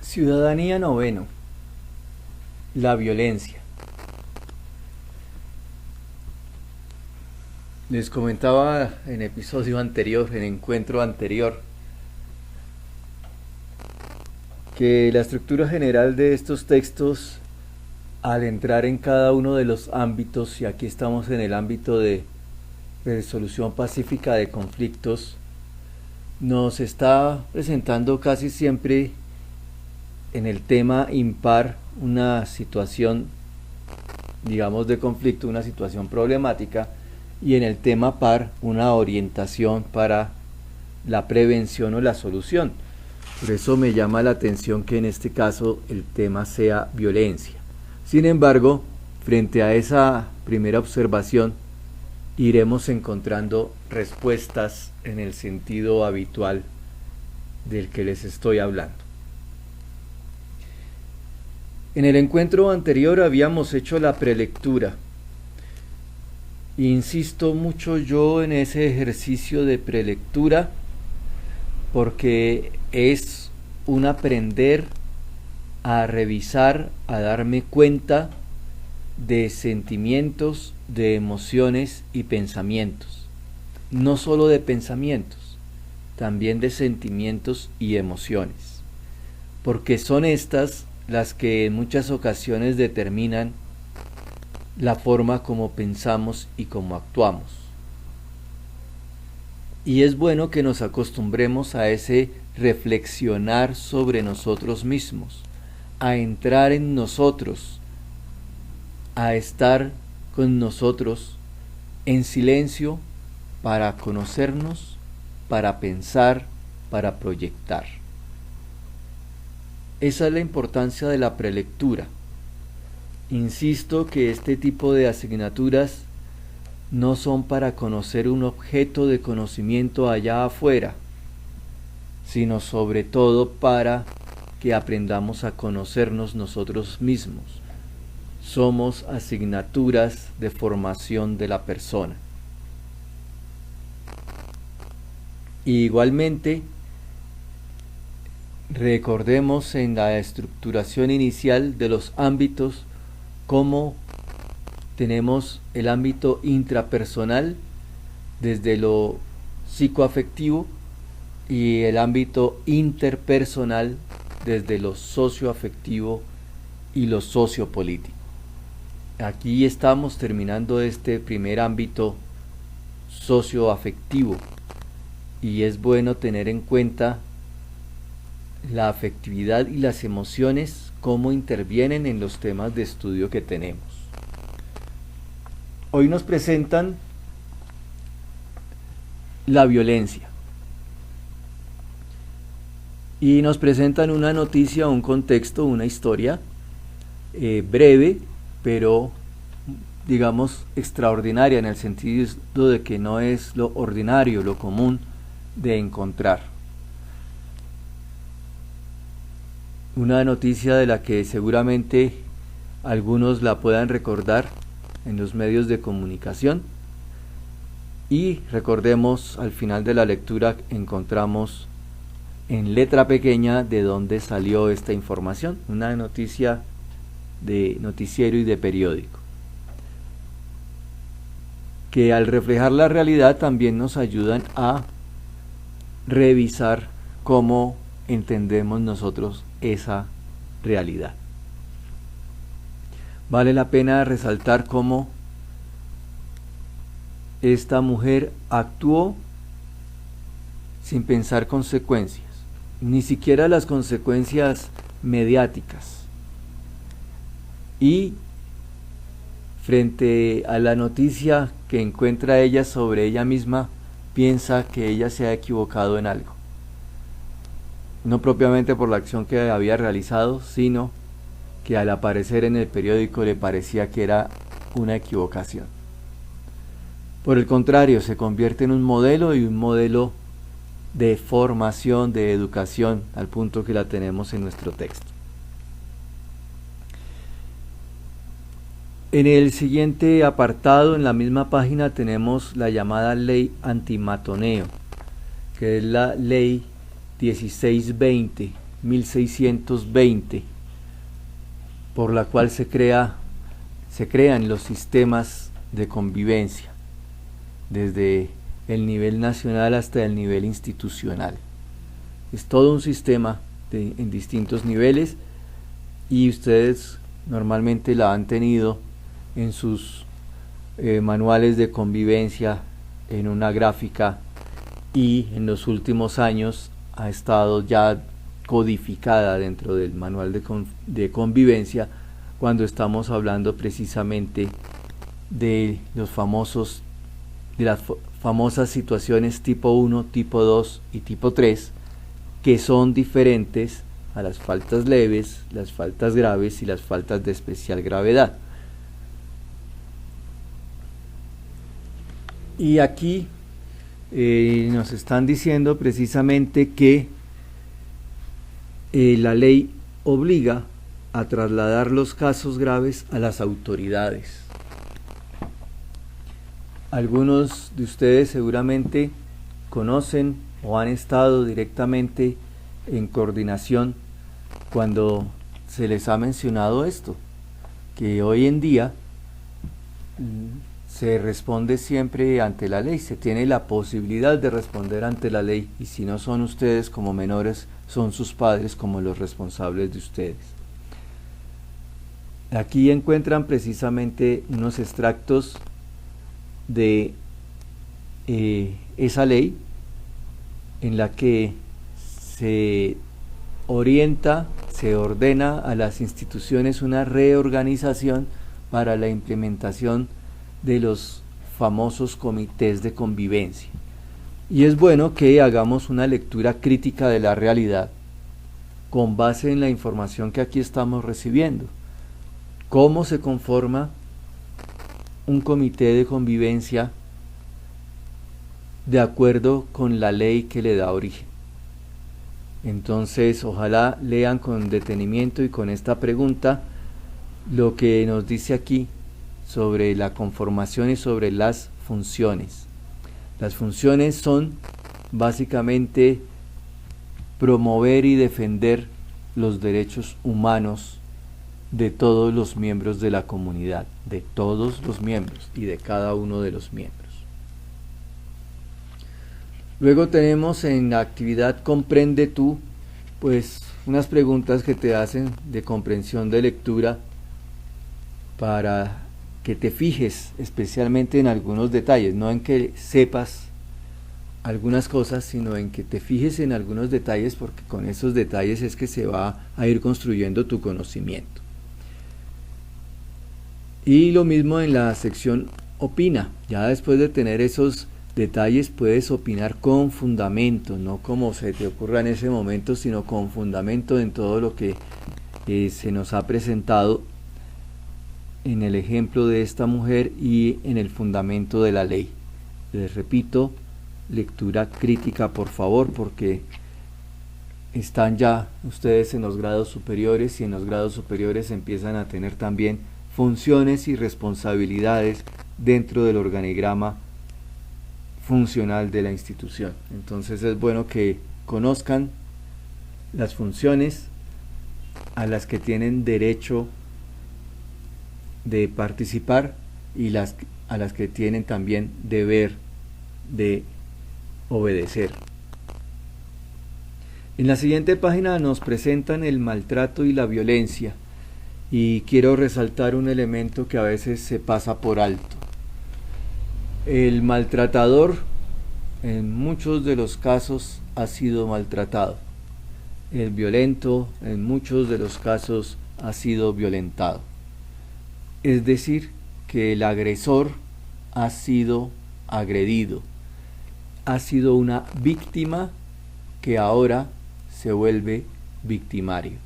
Ciudadanía noveno. La violencia. Les comentaba en episodio anterior, en encuentro anterior, que la estructura general de estos textos, al entrar en cada uno de los ámbitos, y aquí estamos en el ámbito de resolución pacífica de conflictos, nos está presentando casi siempre en el tema impar una situación, digamos, de conflicto, una situación problemática, y en el tema par una orientación para la prevención o la solución. Por eso me llama la atención que en este caso el tema sea violencia. Sin embargo, frente a esa primera observación, iremos encontrando respuestas en el sentido habitual del que les estoy hablando. En el encuentro anterior habíamos hecho la prelectura. Insisto mucho yo en ese ejercicio de prelectura porque es un aprender a revisar, a darme cuenta de sentimientos, de emociones y pensamientos. No solo de pensamientos, también de sentimientos y emociones. Porque son estas las que en muchas ocasiones determinan la forma como pensamos y como actuamos. Y es bueno que nos acostumbremos a ese reflexionar sobre nosotros mismos, a entrar en nosotros, a estar con nosotros en silencio para conocernos, para pensar, para proyectar. Esa es la importancia de la prelectura. Insisto que este tipo de asignaturas no son para conocer un objeto de conocimiento allá afuera, sino sobre todo para que aprendamos a conocernos nosotros mismos. Somos asignaturas de formación de la persona. Y igualmente, recordemos en la estructuración inicial de los ámbitos cómo tenemos el ámbito intrapersonal desde lo psicoafectivo y el ámbito interpersonal desde lo socioafectivo y lo sociopolítico. Aquí estamos terminando este primer ámbito socioafectivo y es bueno tener en cuenta la afectividad y las emociones, cómo intervienen en los temas de estudio que tenemos. Hoy nos presentan la violencia y nos presentan una noticia, un contexto, una historia breve, pero digamos extraordinaria en el sentido de que no es lo ordinario, lo común de encontrar. Una noticia de la que seguramente algunos la puedan recordar en los medios de comunicación, y recordemos, al final de la lectura encontramos en letra pequeña de dónde salió esta información, una noticia de noticiero y de periódico, que al reflejar la realidad también nos ayudan a revisar cómo entendemos nosotros esa realidad. Vale la pena resaltar cómo esta mujer actuó sin pensar consecuencias, ni siquiera las consecuencias mediáticas. Y frente a la noticia que encuentra ella sobre ella misma, piensa que ella se ha equivocado en algo. No propiamente por la acción que había realizado, sino que al aparecer en el periódico le parecía que era una equivocación. Por el contrario, se convierte en un modelo, y un modelo de formación, de educación, al punto que la tenemos en nuestro texto. En el siguiente apartado, en la misma página, tenemos la llamada ley antimatoneo, que es la ley 1620 1620, por la cual se crean los sistemas de convivencia, desde el nivel nacional hasta el nivel institucional. Es todo un sistema en distintos niveles, y ustedes normalmente la han tenido en sus manuales de convivencia en una gráfica, y en los últimos años ha estado ya codificada dentro del manual de convivencia, cuando estamos hablando precisamente de las famosas situaciones tipo 1, tipo 2 y tipo 3, que son diferentes a las faltas leves, las faltas graves y las faltas de especial gravedad. Y aquí nos están diciendo precisamente que la ley obliga a trasladar los casos graves a las autoridades. Algunos de ustedes seguramente conocen o han estado directamente en coordinación cuando se les ha mencionado esto, que hoy en día se responde siempre ante la ley, se tiene la posibilidad de responder ante la ley, y si no son ustedes como menores, son sus padres como los responsables de ustedes. Aquí encuentran precisamente unos extractos de esa ley, en la que se orienta, se ordena a las instituciones una reorganización para la implementación de los famosos comités de convivencia. Y es bueno que hagamos una lectura crítica de la realidad con base en la información que aquí estamos recibiendo. ¿Cómo se conforma un comité de convivencia de acuerdo con la ley que le da origen? Entonces, ojalá lean con detenimiento y con esta pregunta lo que nos dice aquí sobre la conformación y sobre las funciones. Las funciones son básicamente promover y defender los derechos humanos de todos los miembros de la comunidad, de todos los miembros y de cada uno de los miembros. Luego tenemos en la actividad Comprende tú, pues unas preguntas que te hacen de comprensión de lectura, para que te fijes especialmente en algunos detalles, no en que sepas algunas cosas, sino en que te fijes en algunos detalles, porque con esos detalles es que se va a ir construyendo tu conocimiento. Y lo mismo en la sección Opina. Ya después de tener esos detalles puedes opinar con fundamento, no como se te ocurra en ese momento, sino con fundamento en todo lo que se nos ha presentado en el ejemplo de esta mujer y en el fundamento de la ley. Les repito, lectura crítica por favor, porque están ya ustedes en los grados superiores, y en los grados superiores empiezan a tener también funciones y responsabilidades dentro del organigrama funcional de la institución. Entonces es bueno que conozcan las funciones a las que tienen derecho de participar y a las que tienen también deber de obedecer. En la siguiente página nos presentan el maltrato y la violencia, y quiero resaltar un elemento que a veces se pasa por alto. El maltratador en muchos de los casos ha sido maltratado. El violento en muchos de los casos ha sido violentado. Es decir, que el agresor ha sido agredido, ha sido una víctima que ahora se vuelve victimario.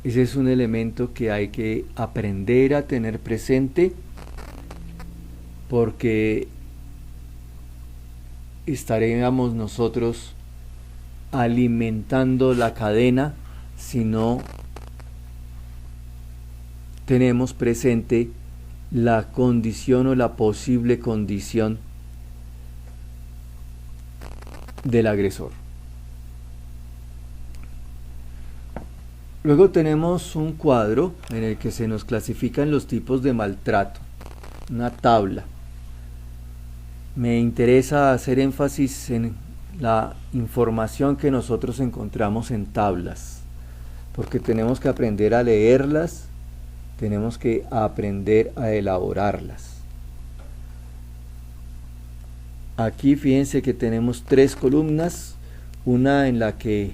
Ese es un elemento que hay que aprender a tener presente, porque estaríamos nosotros alimentando la cadena si no tenemos presente la condición o la posible condición del agresor. Luego tenemos un cuadro en el que se nos clasifican los tipos de maltrato, una tabla. Me interesa hacer énfasis en la información que nosotros encontramos en tablas, porque tenemos que aprender a leerlas, tenemos que aprender a elaborarlas. Aquí fíjense que tenemos 3 columnas, una en la que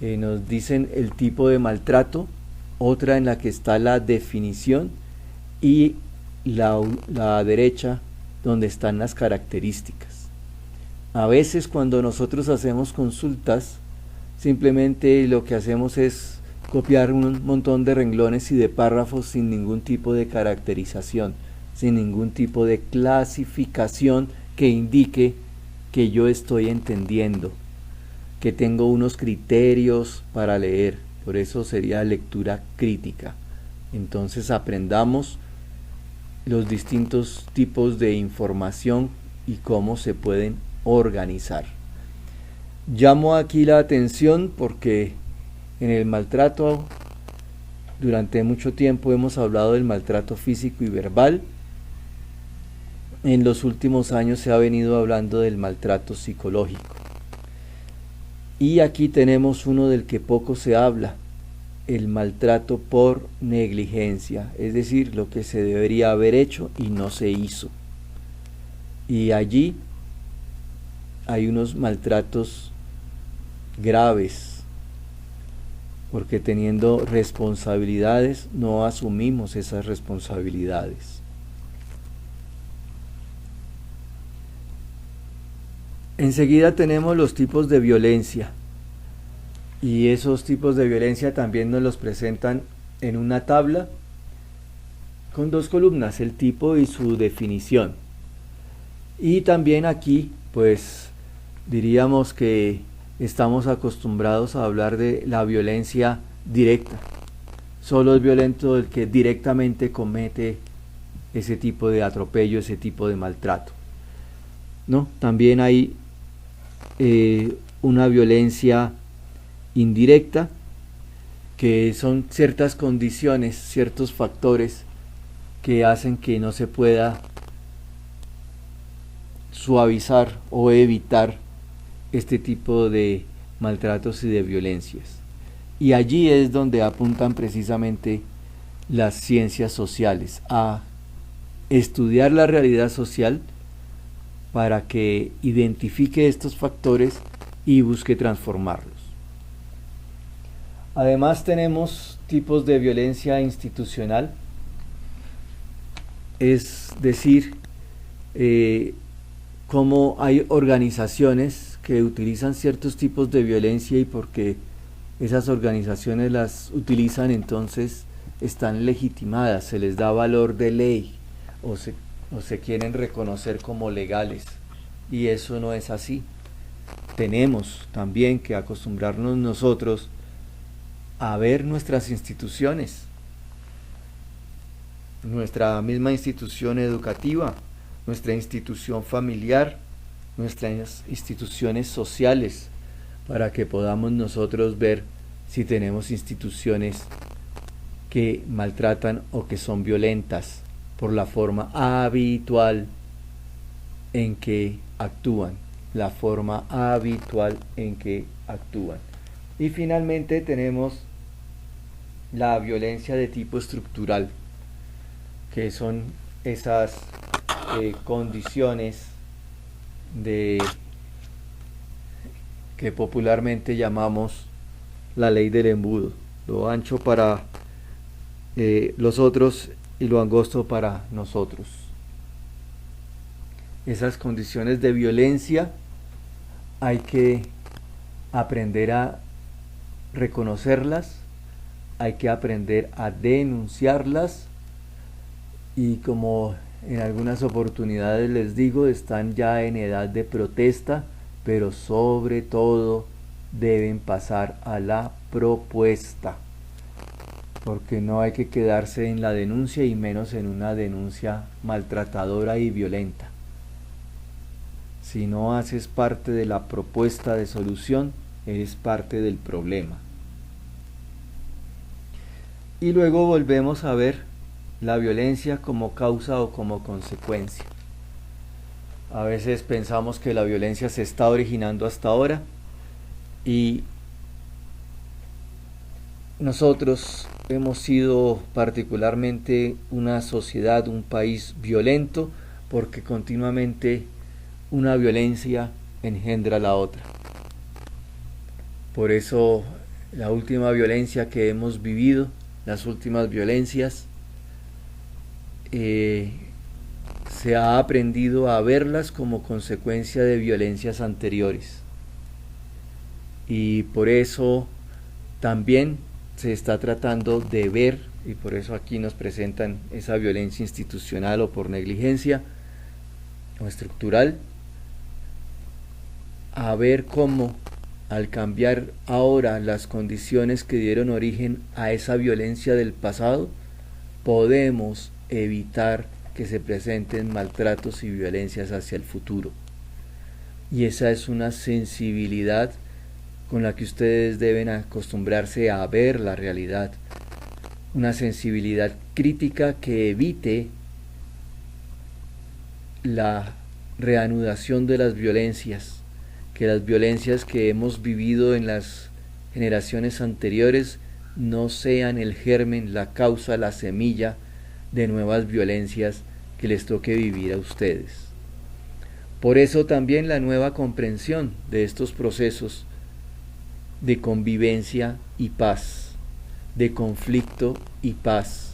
nos dicen el tipo de maltrato, otra en la que está la definición y la derecha donde están las características. A veces cuando nosotros hacemos consultas, simplemente lo que hacemos es copiar un montón de renglones y de párrafos sin ningún tipo de caracterización, sin ningún tipo de clasificación que indique que yo estoy entendiendo, que tengo unos criterios para leer. Por eso sería lectura crítica. Entonces aprendamos los distintos tipos de información y cómo se pueden organizar. Llamo aquí la atención porque en el maltrato, durante mucho tiempo hemos hablado del maltrato físico y verbal. En los últimos años se ha venido hablando del maltrato psicológico. Y aquí tenemos uno del que poco se habla, el maltrato por negligencia, es decir, lo que se debería haber hecho y no se hizo. Y allí hay unos maltratos graves, porque teniendo responsabilidades no asumimos esas responsabilidades. Enseguida tenemos los tipos de violencia, y esos tipos de violencia también nos los presentan en una tabla con 2 columnas, el tipo y su definición. Y también aquí pues diríamos que estamos acostumbrados a hablar de la violencia directa. Solo es violento el que directamente comete ese tipo de atropello, ese tipo de maltrato. ¿No? También hay una violencia indirecta, que son ciertas condiciones, ciertos factores que hacen que no se pueda suavizar o evitar este tipo de maltratos y de violencias. Y allí es donde apuntan precisamente las ciencias sociales, a estudiar la realidad social para que identifique estos factores y busque transformarlos. Además tenemos tipos de violencia institucional, es decir, cómo hay organizaciones que utilizan ciertos tipos de violencia y porque esas organizaciones las utilizan, entonces están legitimadas, se les da valor de ley o se quieren reconocer como legales, y eso no es así. Tenemos también que acostumbrarnos nosotros a ver nuestras instituciones, nuestra misma institución educativa, nuestra institución familiar, nuestras instituciones sociales, para que podamos nosotros ver si tenemos instituciones que maltratan o que son violentas por la forma habitual en que actúan, la forma habitual en que actúan. Y finalmente tenemos la violencia de tipo estructural, que son esas condiciones que popularmente llamamos la ley del embudo, lo ancho para los otros y lo angosto para nosotros. Esas condiciones de violencia hay que aprender a reconocerlas, hay que aprender a denunciarlas, y como en algunas oportunidades les digo, están ya en edad de protesta, pero sobre todo deben pasar a la propuesta, porque no hay que quedarse en la denuncia y menos en una denuncia maltratadora y violenta. Si no haces parte de la propuesta de solución, eres parte del problema. y luego volvemos a ver la violencia como causa o como consecuencia. A veces pensamos que la violencia se está originando hasta ahora y nosotros hemos sido particularmente una sociedad, un país violento, porque continuamente una violencia engendra la otra. Por eso la última violencia que hemos vivido, las últimas violencias, se ha aprendido a verlas como consecuencia de violencias anteriores. Y por eso también se está tratando de ver, y por eso aquí nos presentan esa violencia institucional o por negligencia o estructural, a ver cómo al cambiar ahora las condiciones que dieron origen a esa violencia del pasado, podemos evitar que se presenten maltratos y violencias hacia el futuro. Y esa es una sensibilidad con la que ustedes deben acostumbrarse a ver la realidad, una sensibilidad crítica que evite la reanudación de las violencias, que las violencias que hemos vivido en las generaciones anteriores no sean el germen, la causa, la semilla de nuevas violencias que les toque vivir a ustedes. Por eso también la nueva comprensión de estos procesos de convivencia y paz, de conflicto y paz.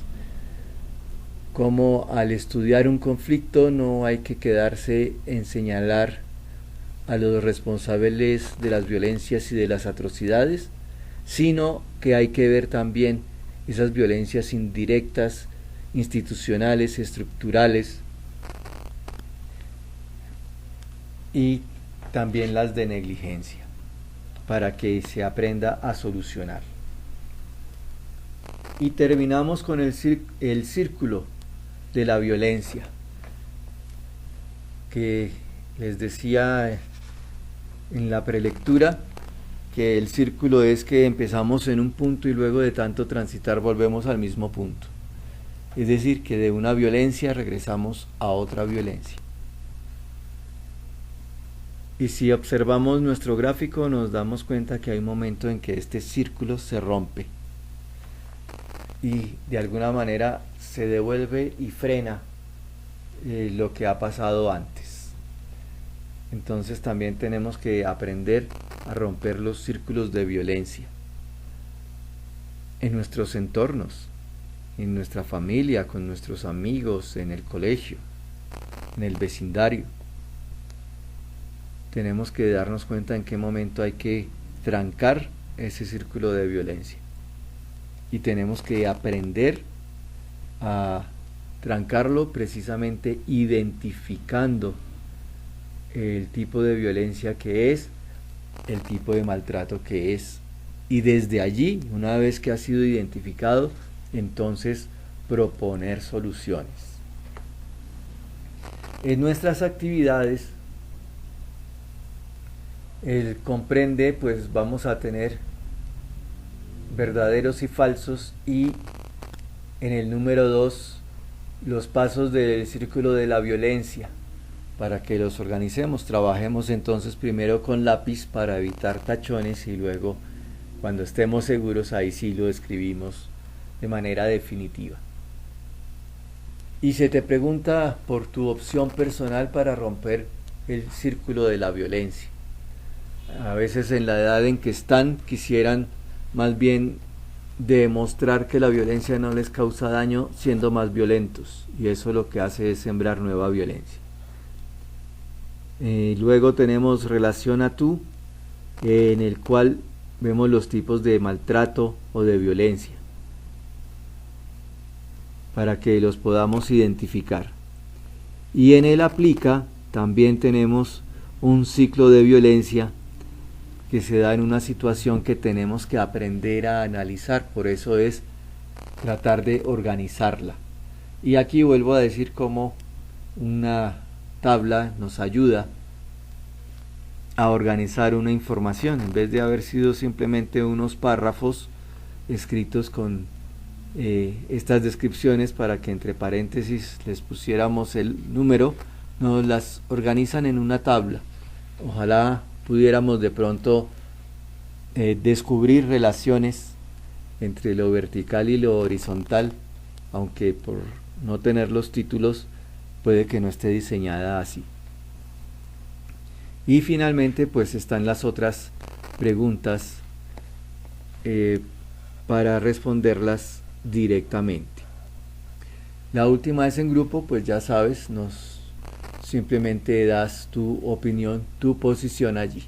Como al estudiar un conflicto no hay que quedarse en señalar a los responsables de las violencias y de las atrocidades, sino que hay que ver también esas violencias indirectas, institucionales, estructurales, y también las de negligencia, para que se aprenda a solucionar. Y terminamos con el círculo de la violencia, que les decía en la prelectura que el círculo es que empezamos en un punto y luego de tanto transitar volvemos al mismo punto. Es decir, que de una violencia regresamos a otra violencia. Y si observamos nuestro gráfico nos damos cuenta que hay un momento en que este círculo se rompe y de alguna manera se devuelve y frena lo que ha pasado antes. Entonces también tenemos que aprender a romper los círculos de violencia en nuestros entornos, en nuestra familia, con nuestros amigos, en el colegio, en el vecindario. Tenemos que darnos cuenta en qué momento hay que trancar ese círculo de violencia. Y tenemos que aprender a trancarlo precisamente identificando el tipo de violencia que es, el tipo de maltrato que es. Y desde allí, una vez que ha sido identificado, entonces proponer soluciones. En nuestras actividades comprende, pues vamos a tener verdaderos y falsos, y en el número 2 los pasos del círculo de la violencia, para que los organicemos. Trabajemos entonces primero con lápiz para evitar tachones y luego cuando estemos seguros ahí sí lo escribimos de manera definitiva. Y se te pregunta por tu opción personal para romper el círculo de la violencia. A veces en la edad en que están quisieran más bien demostrar que la violencia no les causa daño siendo más violentos, y eso lo que hace es sembrar nueva violencia. Luego tenemos relación a tú, en el cual vemos los tipos de maltrato o de violencia para que los podamos identificar. Y en el aplica también tenemos un ciclo de violencia que se da en una situación que tenemos que aprender a analizar, por eso es tratar de organizarla. Y aquí vuelvo a decir cómo una tabla nos ayuda a organizar una información, en vez de haber sido simplemente unos párrafos escritos con estas descripciones para que entre paréntesis les pusiéramos el número, nos las organizan en una tabla. Ojalá pudiéramos de pronto descubrir relaciones entre lo vertical y lo horizontal, aunque por no tener los títulos puede que no esté diseñada así. Y finalmente pues están las otras preguntas para responderlas directamente. La última es en grupo, pues ya sabes, simplemente das tu opinión, tu posición allí.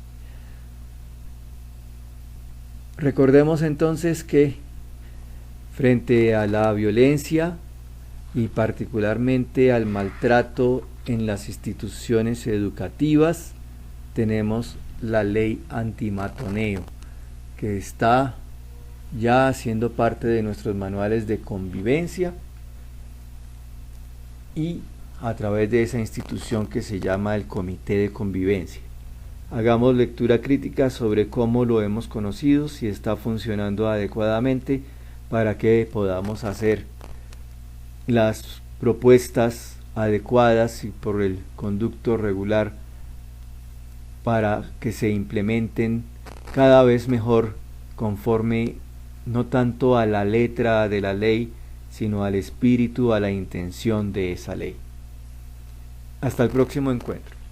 Recordemos entonces que frente a la violencia y particularmente al maltrato en las instituciones educativas, tenemos la ley antimatoneo, que está ya siendo parte de nuestros manuales de convivencia y a través de esa institución que se llama el Comité de Convivencia. Hagamos lectura crítica sobre cómo lo hemos conocido, si está funcionando adecuadamente, para que podamos hacer las propuestas adecuadas y por el conducto regular para que se implementen cada vez mejor conforme no tanto a la letra de la ley, sino al espíritu, a la intención de esa ley. Hasta el próximo encuentro.